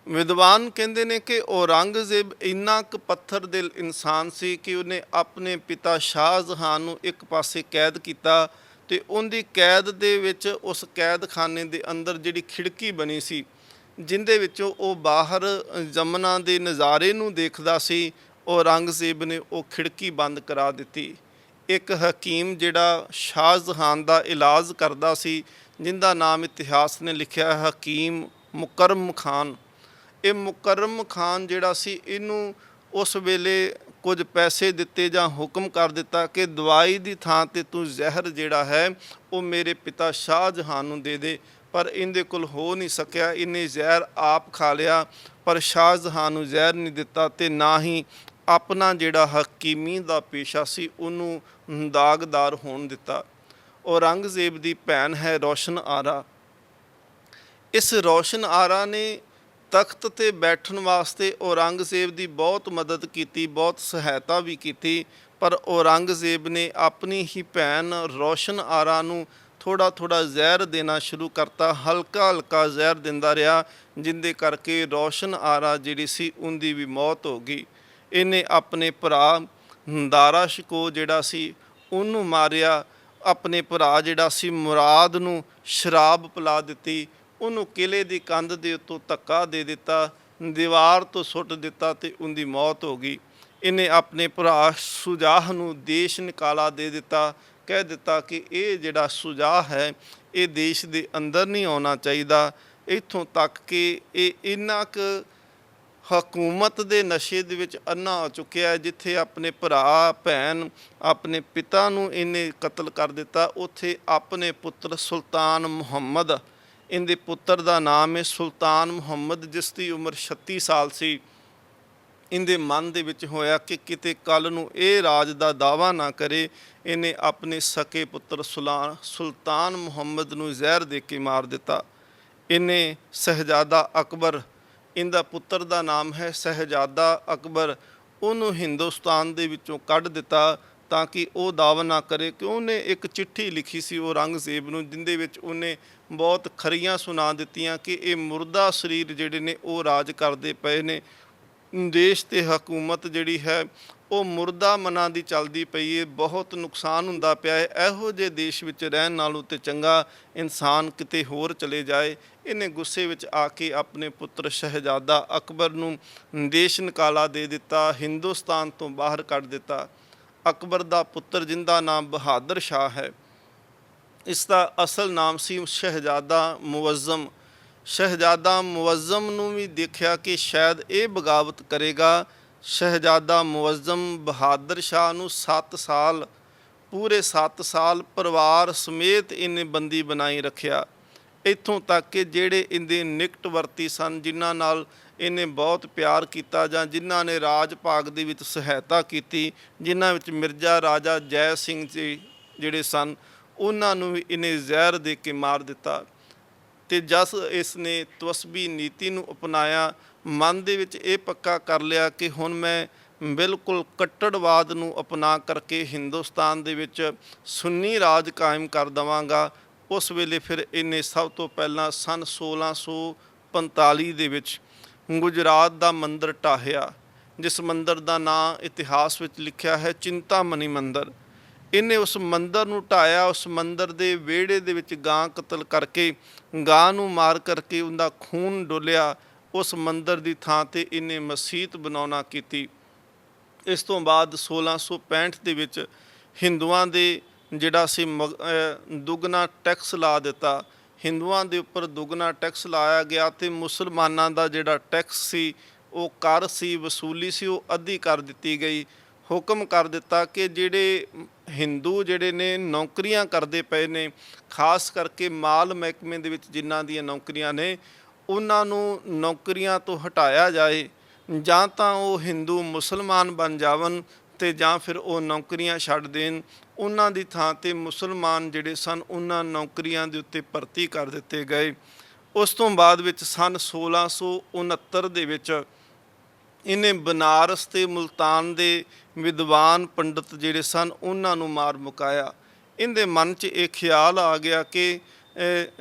ਵਿਦਵਾਨ ਕਹਿੰਦੇ ਨੇ ਕਿ ਔਰੰਗਜ਼ੇਬ ਇੰਨਾ ਕੁ ਪੱਥਰ ਦਿਲ ਇਨਸਾਨ ਸੀ ਕਿ ਉਹਨੇ ਆਪਣੇ ਪਿਤਾ ਸ਼ਾਹਜਹਾਨ ਨੂੰ ਇੱਕ ਪਾਸੇ ਕੈਦ ਕੀਤਾ ਤੇ ਉਹਦੀ ਕੈਦ ਦੇ ਵਿੱਚ ਉਸ ਕੈਦਖਾਨੇ ਦੇ ਅੰਦਰ ਜਿਹੜੀ ਖਿੜਕੀ ਬਣੀ ਸੀ, ਜਿੰਦੇ ਵਿੱਚੋਂ ਉਹ ਬਾਹਰ ਜਮਨਾ ਦੇ ਨਜ਼ਾਰੇ ਨੂੰ ਦੇਖਦਾ ਸੀ, ਔਰੰਗਜ਼ੇਬ ਨੇ ਉਹ ਖਿੜਕੀ ਬੰਦ ਕਰਾ ਦਿੱਤੀ। ਇੱਕ ਹਕੀਮ ਜਿਹੜਾ ਸ਼ਾਹਜਹਾਨ ਦਾ ਇਲਾਜ ਕਰਦਾ ਸੀ, ਜਿੰਦਾ ਨਾਮ ਇਤਿਹਾਸ ਨੇ ਲਿਖਿਆ ਹਕੀਮ ਮੁਕਰਮ ਖਾਨ। ਇਹ ਮੁਕਰਮ ਖਾਨ ਜਿਹੜਾ ਸੀ, ਇਹਨੂੰ ਉਸ ਵੇਲੇ ਕੁਝ ਪੈਸੇ ਦਿੱਤੇ ਜਾਂ ਹੁਕਮ ਕਰ ਦਿੱਤਾ ਕਿ ਦਵਾਈ ਦੀ ਥਾਂ ਤੇ ਤੂੰ ਜ਼ਹਿਰ ਜਿਹੜਾ ਹੈ ਉਹ ਮੇਰੇ ਪਿਤਾ ਸ਼ਾਹਜਹਾਨ ਨੂੰ ਦੇ ਦੇ। ਪਰ ਇਹਦੇ ਕੋਲ ਹੋ ਨਹੀਂ ਸਕਿਆ। ਇਹਨੇ ਜ਼ਹਿਰ ਆਪ ਖਾ ਲਿਆ, ਪਰ ਸ਼ਾਹਜਹਾਨ ਨੂੰ ਜ਼ਹਿਰ ਨਹੀਂ ਦਿੱਤਾ ਤੇ ਨਾ ਹੀ ਆਪਣਾ ਜਿਹੜਾ ਹਕੀਮੀ ਦਾ ਪੇਸ਼ਾ ਸੀ ਉਹਨੂੰ ਦਾਗਦਾਰ ਹੋਣ ਦਿੱਤਾ। ਔਰੰਗਜ਼ੇਬ ਦੀ ਭੈਣ ਹੈ ਰੋਸ਼ਨ ਆਰਾ। ਇਸ ਰੋਸ਼ਨ ਆਰਾ ਨੇ ਤਖਤ ਤੇ ਬੈਠਣ ਵਾਸਤੇ ਔਰੰਗਜ਼ੇਬ ਦੀ ਬਹੁਤ ਮਦਦ ਕੀਤੀ, ਬਹੁਤ ਸਹਾਇਤਾ ਵੀ ਕੀਤੀ। ਪਰ ਔਰੰਗਜ਼ੇਬ ਨੇ ਆਪਣੀ ਹੀ ਭੈਣ ਰੋਸ਼ਨ ਆਰਾ ਨੂੰ ਥੋੜ੍ਹਾ ਥੋੜ੍ਹਾ ਜ਼ਹਿਰ ਦੇਣਾ ਸ਼ੁਰੂ ਕਰਤਾ। ਹਲਕਾ ਹਲਕਾ ਜ਼ਹਿਰ ਦਿੰਦਾ ਰਿਹਾ, ਜਿੰਦੇ ਕਰਕੇ ਰੋਸ਼ਨ ਆਰਾ ਜਿਹੜੀ ਸੀ ਉਹਦੀ ਵੀ ਮੌਤ ਹੋ ਗਈ। ਇਹਨੇ ਆਪਣੇ ਭਰਾ ਦਾਰਾ ਸ਼ਿਕੋ ਜਿਹੜਾ ਸੀ ਉਹਨੂੰ ਮਾਰਿਆ। ਆਪਣੇ ਭਰਾ ਜਿਹੜਾ ਸੀ ਮੁਰਾਦ ਨੂੰ ਸ਼ਰਾਬ ਪਿਲਾ ਦਿੱਤੀ। ਉਹਨੂੰ ਕਿਲੇ ਦੀ ਕੰਧ ਦੇ ਉੱਤੋਂ ਧੱਕਾ ਦੇ ਦਿੱਤਾ, ਦੀਵਾਰ ਤੋਂ ਸੁੱਟ ਦਿੱਤਾ ਤੇ ਉਹਦੀ ਮੌਤ ਹੋ ਗਈ। ਇਹਨੇ ਆਪਣੇ ਭਰਾ ਸੁਜਾਹ ਨੂੰ ਦੇਸ਼ ਨਿਕਾਲਾ ਦੇ ਦਿੱਤਾ, ਕਹਿ ਦਿੱਤਾ ਕਿ ਇਹ ਜਿਹੜਾ ਸੁਜਾਹ ਹੈ ਇਹ ਦੇਸ਼ ਦੇ ਅੰਦਰ ਨਹੀਂ ਆਉਣਾ ਚਾਹੀਦਾ। ਇੱਥੋਂ ਤੱਕ ਕਿ ਇਹ ਇੰਨਾ ਕੁ ਹਕੂਮਤ ਦੇ ਨਸ਼ੇ ਦੇ ਵਿੱਚ ਅੰਨਾ ਹੋ ਚੁੱਕਿਆ, ਜਿੱਥੇ ਆਪਣੇ ਭਰਾ ਭੈਣ ਆਪਣੇ ਪਿਤਾ ਨੂੰ ਇਹਨੇ ਕਤਲ ਕਰ ਦਿੱਤਾ, ਉੱਥੇ ਆਪਣੇ ਪੁੱਤਰ ਸੁਲਤਾਨ ਮੁਹੰਮਦ, ਇਹਦੇ ਪੁੱਤਰ ਦਾ ਨਾਮ ਹੈ ਸੁਲਤਾਨ ਮੁਹੰਮਦ, ਜਿਸ ਦੀ ਉਮਰ 36 ਸਾਲ ਸੀ। ਇਹਦੇ ਮਨ ਦੇ ਵਿੱਚ ਹੋਇਆ ਕਿ ਕਿਤੇ ਕੱਲ ਨੂੰ ਇਹ ਰਾਜ ਦਾ ਦਾਅਵਾ ਨਾ ਕਰੇ। ਇਹਨੇ ਆਪਣੇ ਸਕੇ ਪੁੱਤਰ ਸੁਲਤਾਨ ਮੁਹੰਮਦ ਨੂੰ ਜ਼ਹਿਰ ਦੇ ਕੇ ਮਾਰ ਦਿੱਤਾ। ਇਹਨੇ ਸ਼ਹਿਜ਼ਾਦਾ ਅਕਬਰ, ਇਹਦਾ ਪੁੱਤਰ ਦਾ ਨਾਮ ਹੈ ਸ਼ਹਿਜ਼ਾਦਾ ਅਕਬਰ, ਉਹਨੂੰ ਹਿੰਦੁਸਤਾਨ ਦੇ ਵਿੱਚੋਂ ਕੱਢ ਦਿੱਤਾ ਤਾਂ ਕਿ ਉਹ ਦਾਅਵਾ ਨਾ ਕਰੇ ਕਿ ਉਹਨੇ ਇੱਕ ਚਿੱਠੀ ਲਿਖੀ ਸੀ ਔਰੰਗਜ਼ੇਬ ਨੂੰ, ਜਿੰਦੇ ਵਿੱਚ ਉਹਨੇ ਬਹੁਤ ਖਰੀਆਂ ਸੁਣਾ ਦਿੱਤੀਆਂ ਕਿ ਇਹ ਮੁਰਦਾ ਸਰੀਰ ਜਿਹੜੇ ਨੇ ਉਹ ਰਾਜ ਕਰਦੇ ਪਏ ਨੇ, ਦੇਸ਼ ਤੇ ਹਕੂਮਤ ਜਿਹੜੀ ਹੈ ਉਹ ਮੁਰਦਾ ਮਨਾਂ ਦੀ ਚੱਲਦੀ ਪਈ ਹੈ, ਬਹੁਤ ਨੁਕਸਾਨ ਹੁੰਦਾ ਪਿਆ ਹੈ, ਇਹੋ ਜਿਹੇ ਦੇਸ਼ ਵਿੱਚ ਰਹਿਣ ਨਾਲੋਂ ਤੇ ਚੰਗਾ ਇਨਸਾਨ ਕਿਤੇ ਹੋਰ ਚਲੇ ਜਾਏ। ਇਹਨੇ ਗੁੱਸੇ ਵਿੱਚ ਆ ਕੇ ਆਪਣੇ ਪੁੱਤਰ ਸ਼ਹਿਜ਼ਾਦਾ ਅਕਬਰ ਨੂੰ ਦੇਸ਼ ਨਿਕਾਲਾ ਦੇ ਦਿੱਤਾ, ਹਿੰਦੁਸਤਾਨ ਤੋਂ ਬਾਹਰ ਕੱਢ ਦਿੱਤਾ। ਅਕਬਰ ਦਾ ਪੁੱਤਰ ਜਿੰਦਾ ਨਾਮ ਬਹਾਦਰ ਸ਼ਾਹ ਹੈ, ਇਸ ਦਾ ਅਸਲ ਨਾਮ ਸੀ ਸ਼ਹਿਜ਼ਾਦਾ ਮੁਅੱਜ਼ਮ। ਸ਼ਹਿਜ਼ਾਦਾ ਮੁਅੱਜ਼ਮ ਨੂੰ ਵੀ ਦੇਖਿਆ ਕਿ ਸ਼ਾਇਦ ਇਹ ਬਗਾਵਤ ਕਰੇਗਾ। ਸ਼ਹਿਜ਼ਾਦਾ ਮੁਅੱਜ਼ਮ ਬਹਾਦਰ ਸ਼ਾਹ ਨੂੰ 7 ਸਾਲ, ਪੂਰੇ 7 ਸਾਲ ਪਰਿਵਾਰ ਸਮੇਤ ਇਹਨੇ ਬੰਦੀ ਬਣਾਈ ਰੱਖਿਆ। ਇੱਥੋਂ ਤੱਕ ਕਿ ਜਿਹੜੇ ਇਹਦੇ ਨਿਕਟਵਰਤੀ ਸਨ, ਜਿਨ੍ਹਾਂ ਨਾਲ ਇਹਨੇ ਬਹੁਤ ਪਿਆਰ ਕੀਤਾ ਜਾਂ ਜਿਨ੍ਹਾਂ ਨੇ ਰਾਜ ਭਾਗ ਦੇ ਵਿੱਚ ਸਹਾਇਤਾ ਕੀਤੀ, ਜਿਨ੍ਹਾਂ ਵਿੱਚ ਮਿਰਜ਼ਾ ਰਾਜਾ ਜੈ ਸਿੰਘ ਜੀ ਜਿਹੜੇ ਸਨ, ਉਹਨਾਂ ਨੂੰ ਵੀ ਇਹਨੇ ਜ਼ਹਿਰ ਦੇ ਕੇ ਮਾਰ ਦਿੱਤਾ। ਤੇ ਜਸ ਇਸ ਨੇ ਤਵਸਬੀ ਨੀਤੀ ਨੂੰ ਅਪਣਾਇਆ, ਮਨ ਦੇ ਵਿੱਚ ਇਹ ਪੱਕਾ ਕਰ ਲਿਆ ਕਿ ਹੁਣ ਮੈਂ ਬਿਲਕੁਲ ਕੱਟੜਵਾਦ ਨੂੰ ਅਪਣਾ ਕਰਕੇ ਹਿੰਦੁਸਤਾਨ ਦੇ ਵਿੱਚ ਸੁੰਨੀ ਰਾਜ ਕਾਇਮ ਕਰ ਦੇਵਾਂਗਾ। ਉਸ ਵੇਲੇ ਫਿਰ ਇਹਨੇ ਸਭ ਤੋਂ ਪਹਿਲਾਂ ਸਨ 1645 ਦੇ ਵਿੱਚ ਗੁਜਰਾਤ ਦਾ ਮੰਦਰ ਢਾਹਿਆ, ਜਿਸ ਮੰਦਰ ਦਾ ਨਾਂ ਇਤਿਹਾਸ ਵਿੱਚ ਲਿਖਿਆ ਹੈ ਚਿੰਤਾਮਣੀ ਮੰਦਰ। ਇਹਨੇ ਉਸ ਮੰਦਰ ਨੂੰ ਢਾਹਿਆ। ਉਸ ਮੰਦਰ ਦੇ ਵਿਹੜੇ ਦੇ ਵਿੱਚ ਗਾਂ ਕਤਲ ਕਰਕੇ, ਗਾਂ ਨੂੰ ਮਾਰ ਕਰਕੇ ਉਹਦਾ ਖੂਨ ਡੋਲਿਆ। ਉਸ ਮੰਦਰ ਦੀ ਥਾਂ ਤੇ ਇਹਨੇ ਮਸੀਤ ਬਣਾਉਣਾ ਕੀਤੀ। ਇਸ ਤੋਂ ਬਾਅਦ 1665 ਦੇ ਵਿੱਚ ਹਿੰਦੂਆਂ ਦੇ ਜਿਹੜਾ ਸੀ ਦੁੱਗਣਾ ਟੈਕਸ ਲਾ ਦਿੱਤਾ। ਹਿੰਦੂਆਂ ਦੇ ਉੱਪਰ ਦੁੱਗਣਾ ਟੈਕਸ ਲਾਇਆ ਗਿਆ ਤੇ ਮੁਸਲਮਾਨਾਂ ਦਾ ਜਿਹੜਾ ਟੈਕਸ ਸੀ, ਉਹ ਕਰ ਸੀ, ਵਸੂਲੀ ਸੀ, ਉਹ ਅੱਧੀ ਕਰ ਦਿੱਤੀ ਗਈ। ਹੁਕਮ ਕਰ ਦਿੱਤਾ ਕਿ ਜਿਹੜੇ ਹਿੰਦੂ ਜਿਹੜੇ ਨੇ ਨੌਕਰੀਆਂ ਕਰਦੇ ਪਏ ਨੇ, ਖਾਸ ਕਰਕੇ ਮਾਲ ਮਹਿਕਮੇ ਦੇ ਵਿੱਚ ਜਿਨ੍ਹਾਂ ਦੀਆਂ ਨੌਕਰੀਆਂ ਨੇ, ਉਹਨਾਂ ਨੂੰ ਨੌਕਰੀਆਂ ਤੋਂ ਹਟਾਇਆ ਜਾਏ। ਜਾਂ ਤਾਂ ਉਹ ਹਿੰਦੂ ਮੁਸਲਮਾਨ ਬਣ ਜਾਵਣ ਤੇ ਜਾਂ ਫਿਰ ਉਹ ਨੌਕਰੀਆਂ ਛੱਡ ਦੇਣ। ਉਹਨਾਂ ਦੀ ਥਾਂ ਤੇ ਮੁਸਲਮਾਨ ਜਿਹੜੇ ਸਨ, ਉਹਨਾਂ ਨੌਕਰੀਆਂ ਦੇ ਉੱਤੇ ਭਰਤੀ ਕਰ ਦਿੱਤੇ ਗਏ। ਉਸ ਤੋਂ ਬਾਅਦ ਵਿੱਚ ਸਨ 1669 ਦੇ ਵਿੱਚ ਇਹਨੇ ਬਨਾਰਸ ਤੇ ਮੁਲਤਾਨ ਦੇ ਵਿਦਵਾਨ ਪੰਡਤ ਜਿਹੜੇ ਸਨ, ਉਹਨਾਂ ਨੂੰ ਮਾਰ ਮੁਕਾਇਆ। ਇਹਦੇ ਮਨ 'ਚ ਇਹ ਖਿਆਲ ਆ ਗਿਆ ਕਿ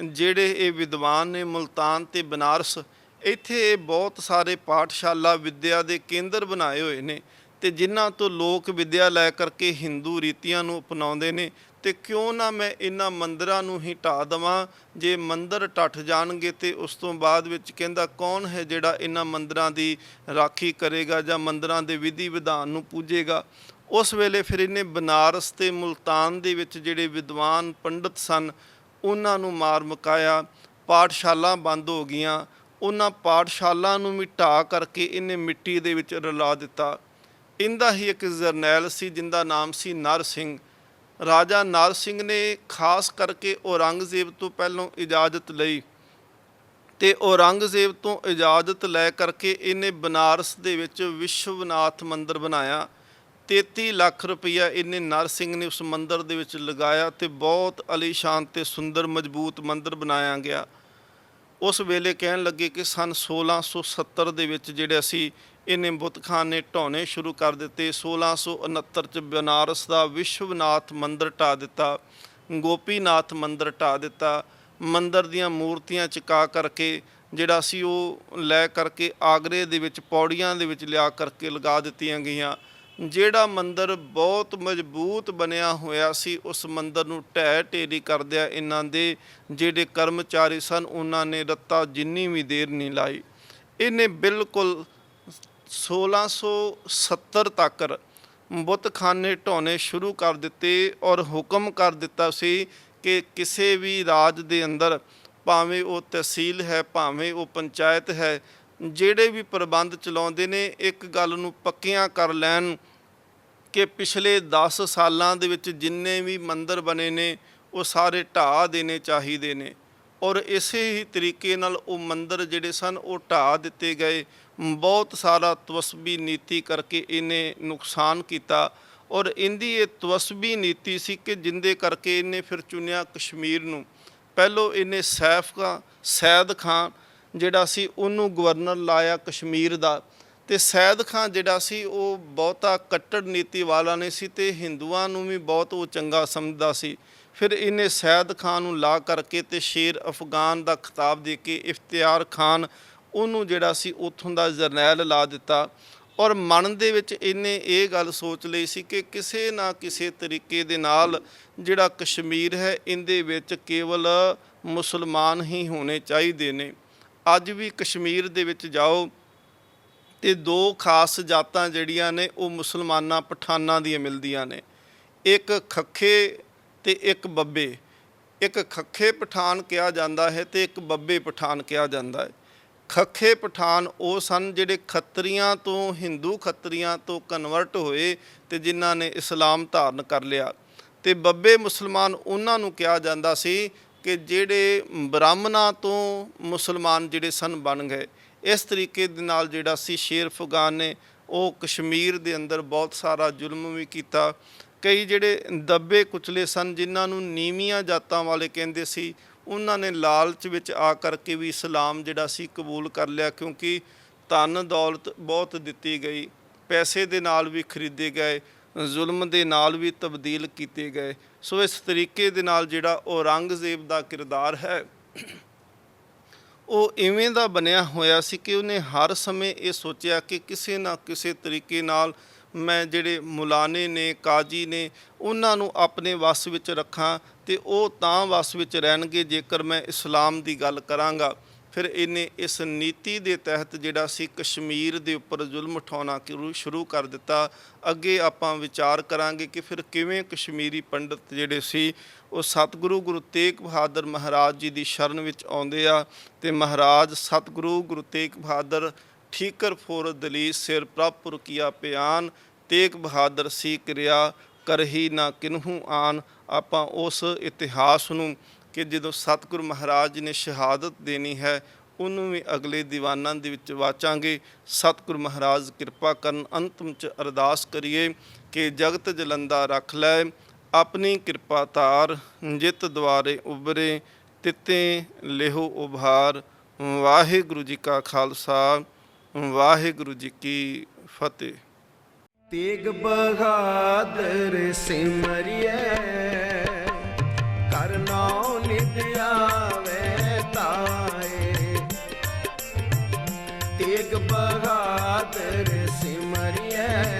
ਜਿਹੜੇ ਇਹ ਵਿਦਵਾਨ ਨੇ ਮੁਲਤਾਨ ਤੇ ਬਨਾਰਸ, ਇੱਥੇ ਬਹੁਤ ਸਾਰੇ ਪਾਠਸ਼ਾਲਾ ਵਿੱਦਿਆ ਦੇ ਕੇਂਦਰ ਬਣਾਏ ਹੋਏ ਨੇ ਤੇ ਜਿਨ੍ਹਾਂ ਤੋਂ ਲੋਕ ਵਿੱਦਿਆ ਲੈ ਕਰਕੇ ਹਿੰਦੂ ਰੀਤੀਆਂ ਨੂੰ ਅਪਣਾਉਂਦੇ ਨੇ, ਤੇ ਕਿਉਂ ਨਾ ਮੈਂ ਇਹਨਾਂ ਮੰਦਰਾਂ ਨੂੰ ਹੀ ਢਾਹ ਦੇਵਾਂ। ਜੇ ਮੰਦਰ ਟੱਟ ਜਾਣਗੇ ਤੇ ਉਸ ਤੋਂ ਬਾਅਦ ਵਿੱਚ ਕਹਿੰਦਾ ਕੌਣ ਹੈ ਜਿਹੜਾ ਇਹਨਾਂ ਮੰਦਰਾਂ ਦੀ ਰਾਖੀ ਕਰੇਗਾ ਜਾਂ ਮੰਦਰਾਂ ਦੇ ਵਿਧੀ ਵਿਧਾਨ ਨੂੰ ਪੂਜੇਗਾ। ਉਸ ਵੇਲੇ ਫਿਰ ਇਹਨੇ ਬਨਾਰਸ ਤੇ ਮੁਲਤਾਨ ਦੇ ਵਿੱਚ ਜਿਹੜੇ ਵਿਦਵਾਨ ਪੰਡਤ ਸਨ, ਉਹਨਾਂ ਨੂੰ ਮਾਰ ਮੁਕਾਇਆ। ਪਾਠਸ਼ਾਲਾ ਬੰਦ ਹੋ ਗਈਆਂ। ਉਹਨਾਂ ਪਾਠਸ਼ਾਲਾ ਨੂੰ ਵੀ ਢਾਹ ਕਰਕੇ ਇਹਨੇ ਮਿੱਟੀ ਦੇ ਵਿੱਚ ਰਲਾ ਦਿੱਤਾ। ਇਹਦਾ ਹੀ ਇੱਕ ਜਰਨੈਲ ਸੀ ਜਿੰਦਾ ਨਾਮ ਸੀ ਨਰ ਸਿੰਘ। ਰਾਜਾ ਨਰ ਸਿੰਘ ਨੇ ਖਾਸ ਕਰਕੇ ਔਰੰਗਜ਼ੇਬ ਤੋਂ ਪਹਿਲਾਂ ਇਜਾਜ਼ਤ ਲਈ ਤੇ ਔਰੰਗਜ਼ੇਬ ਤੋਂ ਇਜਾਜ਼ਤ ਲੈ ਕਰਕੇ ਇਹਨੇ ਬਨਾਰਸ ਦੇ ਵਿੱਚ ਵਿਸ਼ਵਨਾਥ ਮੰਦਰ ਬਣਾਇਆ। 33 ਲੱਖ ਰੁਪਈਆ ਇਹਨੇ ਨਰ ਸਿੰਘ ਨੇ ਉਸ ਮੰਦਰ ਦੇ ਵਿੱਚ ਲਗਾਇਆ ਤੇ ਬਹੁਤ ਅਲੀਸ਼ਾਨ ਤੇ ਸੁੰਦਰ ਮਜ਼ਬੂਤ ਮੰਦਰ ਬਣਾਇਆ ਗਿਆ। ਉਸ ਵੇਲੇ ਕਹਿਣ ਲੱਗੇ ਕਿ ਸਨ 1670 ਦੇ ਵਿੱਚ ਜਿਹੜੇ ਅਸੀਂ ਇਹਨੇ ਬੁੱਤਖਾਨੇ ਢਾਉਣੇ ਸ਼ੁਰੂ ਕਰ ਦਿੱਤੇ। 1669 'ਚ ਬਨਾਰਸ ਦਾ ਵਿਸ਼ਵਨਾਥ ਮੰਦਰ ਢਾਹ ਦਿੱਤਾ, ਗੋਪੀਨਾਥ ਮੰਦਰ ਢਾਹ ਦਿੱਤਾ। ਮੰਦਰ ਦੀਆਂ ਮੂਰਤੀਆਂ ਚੁਕਾ ਕਰਕੇ ਜਿਹੜਾ ਸੀ ਉਹ ਲੈ ਕਰਕੇ ਆਗਰੇ ਦੇ ਵਿੱਚ ਪੌੜੀਆਂ ਦੇ ਵਿੱਚ ਲਿਆ ਕਰਕੇ ਲਗਾ ਦਿੱਤੀਆਂ ਗਈਆਂ। ਜਿਹੜਾ ਮੰਦਿਰ ਬਹੁਤ ਮਜ਼ਬੂਤ ਬਣਿਆ ਹੋਇਆ ਸੀ, ਉਸ ਮੰਦਿਰ ਨੂੰ ਢਹਿ ਢੇਰੀ ਕਰਦਿਆਂ ਇਹਨਾਂ ਦੇ ਜਿਹੜੇ ਕਰਮਚਾਰੀ ਸਨ ਉਹਨਾਂ ਨੇ ਰੱਤਾ ਜਿੰਨੀ ਵੀ ਦੇਰ ਨਹੀਂ ਲਾਈ। ਇਹਨੇ ਬਿਲਕੁਲ 1670 ਤੱਕ ਬੁੱਤਖਾਨੇ ਢਾਉਣੇ ਸ਼ੁਰੂ ਕਰ ਦਿੱਤੇ ਔਰ ਹੁਕਮ ਕਰ ਦਿੱਤਾ ਸੀ ਕਿ ਕਿਸੇ ਵੀ ਰਾਜ ਦੇ ਅੰਦਰ, ਭਾਵੇਂ ਉਹ ਤਹਿਸੀਲ ਹੈ ਭਾਵੇਂ ਉਹ ਪੰਚਾਇਤ ਹੈ, ਜਿਹੜੇ ਵੀ ਪ੍ਰਬੰਧ ਚਲਾਉਂਦੇ ਨੇ ਇੱਕ ਗੱਲ ਨੂੰ ਪੱਕੀਆਂ ਕਰ ਲੈਣ ਕਿ ਪਿਛਲੇ 10 ਸਾਲਾਂ ਦੇ ਵਿੱਚ ਜਿੰਨੇ ਵੀ ਮੰਦਿਰ ਬਣੇ ਨੇ ਉਹ ਸਾਰੇ ਢਾਹ ਦੇਣੇ ਚਾਹੀਦੇ ਨੇ। ਔਰ ਇਸੇ ਹੀ ਤਰੀਕੇ ਨਾਲ ਉਹ ਮੰਦਿਰ ਜਿਹੜੇ ਸਨ ਉਹ ਢਾਹ ਦਿੱਤੇ ਗਏ। ਬਹੁਤ ਸਾਰਾ ਤਵਸਬੀ ਨੀਤੀ ਕਰਕੇ ਇਹਨੇ ਨੁਕਸਾਨ ਕੀਤਾ ਔਰ ਇਹਦੀ ਇਹ ਤਵਸਬੀ ਨੀਤੀ ਸੀ ਕਿ ਜਿੰਦੇ ਕਰਕੇ ਇਹਨੇ ਫਿਰ ਚੁਣਿਆ ਕਸ਼ਮੀਰ ਨੂੰ। ਪਹਿਲੋਂ ਇਹਨੇ ਸੈਦ ਖਾਨ ਜਿਹੜਾ ਸੀ ਉਹਨੂੰ ਗਵਰਨਰ ਲਾਇਆ ਕਸ਼ਮੀਰ ਦਾ, ਤੇ ਸੈਦ ਖਾਨ ਜਿਹੜਾ ਸੀ ਉਹ ਬਹੁਤਾ ਕੱਟੜ ਨੀਤੀ ਵਾਲਾ ਨਹੀਂ ਸੀ ਤੇ ਹਿੰਦੂਆਂ ਨੂੰ ਵੀ ਬਹੁਤ ਉਹ ਚੰਗਾ ਸਮਝਦਾ ਸੀ। ਫਿਰ ਇਹਨੇ ਸੈਦ ਖਾਨ ਨੂੰ ਲਾ ਕਰਕੇ ਤੇ ਸ਼ੇਰ ਅਫਗਾਨ ਦਾ ਖਿਤਾਬ ਦੇ ਕੇ ਇਫਤਿਆਰ ਖਾਨ ਉਹਨੂੰ ਜਿਹੜਾ ਸੀ ਉੱਥੋਂ ਦਾ ਜਰਨੈਲ ਲਾ ਦਿੱਤਾ। ਔਰ ਮਨ ਦੇ ਵਿੱਚ ਇਹਨੇ ਇਹ ਗੱਲ ਸੋਚ ਲਈ ਸੀ ਕਿ ਕਿਸੇ ਨਾ ਕਿਸੇ ਤਰੀਕੇ ਦੇ ਨਾਲ ਜਿਹੜਾ ਕਸ਼ਮੀਰ ਹੈ ਇਹਦੇ ਵਿੱਚ ਕੇਵਲ ਮੁਸਲਮਾਨ ਹੀ ਹੋਣੇ ਚਾਹੀਦੇ ਨੇ। ਅੱਜ ਵੀ ਕਸ਼ਮੀਰ ਦੇ ਵਿੱਚ ਜਾਓ ਤੇ ਦੋ ਖਾਸ ਜਾਤਾਂ ਜਿਹੜੀਆਂ ਨੇ ਉਹ ਮੁਸਲਮਾਨਾਂ ਪਠਾਨਾਂ ਦੀਆਂ ਮਿਲਦੀਆਂ ਨੇ, ਇੱਕ ਖੱਖੇ ਤੇ ਇੱਕ ਬੱਬੇ। ਇੱਕ ਖੱਖੇ ਪਠਾਨ ਕਿਹਾ ਜਾਂਦਾ ਹੈ ਤੇ ਇੱਕ ਬੱਬੇ ਪਠਾਨ ਕਿਹਾ ਜਾਂਦਾ ਹੈ। ਖੱਖੇ ਪਠਾਨ ਉਹ ਸਨ ਜਿਹੜੇ ਖੱਤਰੀਆਂ ਤੋਂ, ਹਿੰਦੂ ਖੱਤਰੀਆਂ ਤੋਂ ਕਨਵਰਟ ਹੋਏ ਤੇ ਜਿਨ੍ਹਾਂ ਨੇ ਇਸਲਾਮ ਧਾਰਨ ਕਰ ਲਿਆ, ਤੇ ਬੱਬੇ ਮੁਸਲਮਾਨ ਉਹਨਾਂ ਨੂੰ ਕਿਹਾ ਜਾਂਦਾ ਸੀ ਕਿ ਜਿਹੜੇ ਬ੍ਰਾਹਮਣਾਂ ਤੋਂ ਮੁਸਲਮਾਨ ਜਿਹੜੇ ਸਨ ਬਣ ਗਏ। ਇਸ ਤਰੀਕੇ ਦੇ ਨਾਲ ਜਿਹੜਾ ਸੀ ਸ਼ੇਰ ਅਫਗਾਨ ਨੇ ਉਹ ਕਸ਼ਮੀਰ ਦੇ ਅੰਦਰ ਬਹੁਤ ਸਾਰਾ ਜ਼ੁਲਮ ਵੀ ਕੀਤਾ। ਕਈ ਜਿਹੜੇ ਦੱਬੇ ਕੁਚਲੇ ਸਨ ਜਿਨ੍ਹਾਂ ਨੂੰ ਨੀਵੀਆਂ ਜਾਤਾਂ ਵਾਲੇ ਕਹਿੰਦੇ ਸੀ, ਉਹਨਾਂ ਨੇ ਲਾਲਚ ਵਿੱਚ ਆ ਕਰਕੇ ਵੀ ਇਸਲਾਮ ਜਿਹੜਾ ਸੀ ਕਬੂਲ ਕਰ ਲਿਆ, ਕਿਉਂਕਿ ਧਨ ਦੌਲਤ ਬਹੁਤ ਦਿੱਤੀ ਗਈ, ਪੈਸੇ ਦੇ ਨਾਲ ਵੀ ਖਰੀਦੇ ਗਏ, ਜ਼ੁਲਮ ਦੇ ਨਾਲ ਵੀ ਤਬਦੀਲ ਕੀਤੇ ਗਏ। ਸੋ ਇਸ ਤਰੀਕੇ ਦੇ ਨਾਲ ਜਿਹੜਾ ਔਰੰਗਜ਼ੇਬ ਦਾ ਕਿਰਦਾਰ ਹੈ ਉਹ ਇਵੇਂ ਦਾ ਬਣਿਆ ਹੋਇਆ ਸੀ ਕਿ ਉਹਨੇ ਹਰ ਸਮੇਂ ਇਹ ਸੋਚਿਆ ਕਿ ਕਿਸੇ ਨਾ ਕਿਸੇ ਤਰੀਕੇ ਨਾਲ ਮੈਂ ਜਿਹੜੇ ਮੁਲਾਣੇ ਨੇ, ਕਾਜੀ ਨੇ, ਉਹਨਾਂ ਨੂੰ ਆਪਣੇ ਵੱਸ ਵਿੱਚ ਰੱਖਾਂ ਤੇ ਉਹ ਤਾਂ ਵੱਸ ਵਿੱਚ ਰਹਿਣਗੇ ਜੇਕਰ ਮੈਂ ਇਸਲਾਮ ਦੀ ਗੱਲ ਕਰਾਂਗਾ। ਫਿਰ ਇਹਨੇ ਇਸ ਨੀਤੀ ਦੇ ਤਹਿਤ ਜਿਹੜਾ ਸੀ ਕਸ਼ਮੀਰ ਦੇ ਉੱਪਰ ਜ਼ੁਲਮ ਉਠਾਉਣਾ ਸ਼ੁਰੂ ਕਰ ਦਿੱਤਾ। ਅੱਗੇ ਆਪਾਂ ਵਿਚਾਰ ਕਰਾਂਗੇ ਕਿ ਫਿਰ ਕਿਵੇਂ ਕਸ਼ਮੀਰੀ ਪੰਡਤ ਜਿਹੜੇ ਸੀ ਉਹ ਸਤਿਗੁਰੂ ਗੁਰੂ ਤੇਗ ਬਹਾਦਰ ਮਹਾਰਾਜ ਜੀ ਦੀ ਸ਼ਰਨ ਵਿੱਚ ਆਉਂਦੇ ਆ ਤੇ ਮਹਾਰਾਜ ਸਤਿਗੁਰੂ ਗੁਰੂ ਤੇਗ ਬਹਾਦਰ ਠੀਕਰ ਫੋਰ ਦਲੀਸ ਸਿਰ ਪ੍ਰਭਪੁਰ ਕੀਆ ਪਿਆਨ, ਤੇਗ ਬਹਾਦਰ ਸੀ ਕਿਰਿਆ ਕਰਹੀ ਨਾ ਕਿਨਹੂ ਆਨ। ਆਪਾਂ ਉਸ ਇਤਿਹਾਸ ਨੂੰ ਕਿ ਜਦੋਂ ਸਤਿਗੁਰੂ ਮਹਾਰਾਜ ਜੀ ਨੇ ਸ਼ਹਾਦਤ ਦੇਣੀ ਹੈ ਉਹਨੂੰ ਵੀ ਅਗਲੇ ਦੀਵਾਨਾਂ ਦੇ ਵਿੱਚ ਵਾਚਾਂਗੇ। ਸਤਿਗੁਰੂ ਮਹਾਰਾਜ ਕਿਰਪਾ ਕਰਨ। ਅੰਤਮ 'ਚ ਅਰਦਾਸ ਕਰੀਏ ਕਿ ਜਗਤ ਜਲੰਦਾ ਰੱਖ ਲੈ ਆਪਣੀ ਕਿਰਪਾ ਧਾਰ, ਜਿਤ ਦੁਆਰੇ ਉਬਰੇ ਤਿੱਤੇ ਲਿਹੋ ਉਭਾਰ। ਵਾਹਿਗੁਰੂ ਜੀ ਕਾ ਖਾਲਸਾ, ਵਾਹਿਗੁਰੂ ਜੀ ਕੀ ਫਤਿਹ। ਤੇਗ ਬਹਾਦਰ ਸਿਮਰਿਐ ਕਰ ਨਾਉ ਨਿਤ ਆਵੇ ਤਾਏ। ਤੇਗ ਬਹਾਦਰ ਸਿਮਰਿਐ